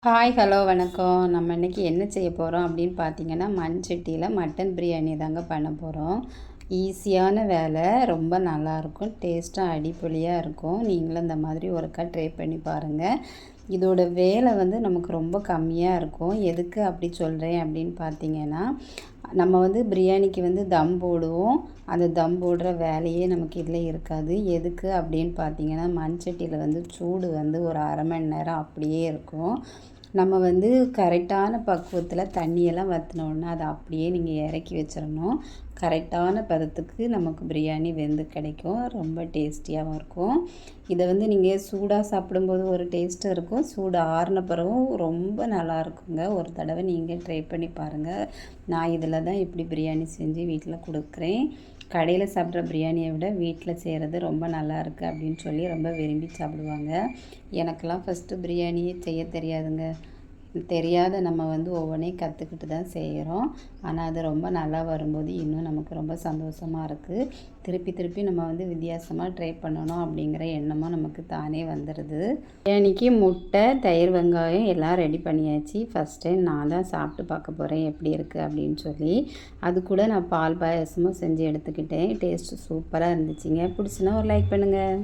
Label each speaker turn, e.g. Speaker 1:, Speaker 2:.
Speaker 1: Hi hello வணக்கம். நம்ம இன்றைக்கி என்ன செய்ய போகிறோம் அப்படின்னு பார்த்தீங்கன்னா, மண் சட்டியில் மட்டன் பிரியாணி தாங்க பண்ண போகிறோம். ஈஸியான வேலை, ரொம்ப நல்லாயிருக்கும், டேஸ்ட்டாக அடிப்பொலியாக இருக்கும். நீங்களும் இந்த மாதிரி ஒருக்கா ட்ரை பண்ணி பாருங்கள். இதோட வேலை வந்து நமக்கு ரொம்ப கம்மியாக இருக்கும். எதுக்கு அப்படி சொல்கிறேன் அப்படின்னு பார்த்தீங்கன்னா, நம்ம வந்து பிரியாணிக்கு வந்து தம் போடுவோம். அந்த தம் போடுற வேலையே நமக்கு இதில் இருக்காது. எதுக்கு அப்படின்னு பார்த்தீங்கன்னா, மண் சட்டியில் வந்து சூடு வந்து ஒரு அரை மணி நேரம் அப்படியே இருக்கும். நம்ம வந்து கரெக்டான பக்குவத்தில் தண்ணியெல்லாம் வற்றினோன்னா அதை அப்படியே நீங்கள் இறக்கி வச்சிடணும். கரெக்டான பதத்துக்கு நமக்கு பிரியாணி வெந்து கிடைக்கும். ரொம்ப டேஸ்டியாகவும் இருக்கும். இதை வந்து நீங்கள் சூடாக சாப்பிடும்போது ஒரு டேஸ்ட்டு இருக்கும். சூடு ஆறின பிறகும் ரொம்ப நல்லா இருக்குங்க. ஒரு தடவை நீங்கள் ட்ரை பண்ணி பாருங்கள். நான் இதில் தான் இப்படி பிரியாணி செஞ்சு வீட்டில் கொடுக்குறேன். கடையில் சாப்பிட்ற பிரியாணியை விட வீட்டில் செய்கிறது ரொம்ப நல்லா இருக்குது அப்படின்னு சொல்லி ரொம்ப விரும்பி சாப்பிடுவாங்க. எனக்கெல்லாம் ஃபஸ்ட்டு பிரியாணியே செய்ய தெரியாதுங்க. தெரியாத நம்ம வந்து ஒவ்வொன்றையும் கற்றுக்கிட்டு தான் செய்கிறோம். ஆனால் அது ரொம்ப நல்லா வரும்போது இன்னும் நமக்கு ரொம்ப சந்தோஷமாக இருக்குது. திருப்பி திருப்பி நம்ம வந்து வித்தியாசமாக ட்ரை பண்ணணும் அப்படிங்கிற எண்ணமும் நமக்கு தானே வந்துடுது. பிரியாணிக்கு முட்டை, தயிர், வெங்காயம் எல்லாம் ரெடி பண்ணியாச்சு. ஃபஸ்ட் டைம் நான் தான் சாப்பிட்டு பார்க்க போகிறேன் எப்படி இருக்குது அப்படின்னு சொல்லி. அது கூட நான் பால் பாயாசமும் செஞ்சு எடுத்துக்கிட்டேன். டேஸ்ட்டு சூப்பராக இருந்துச்சுங்க. பிடிச்சுன்னா ஒரு லைக் பண்ணுங்கள்.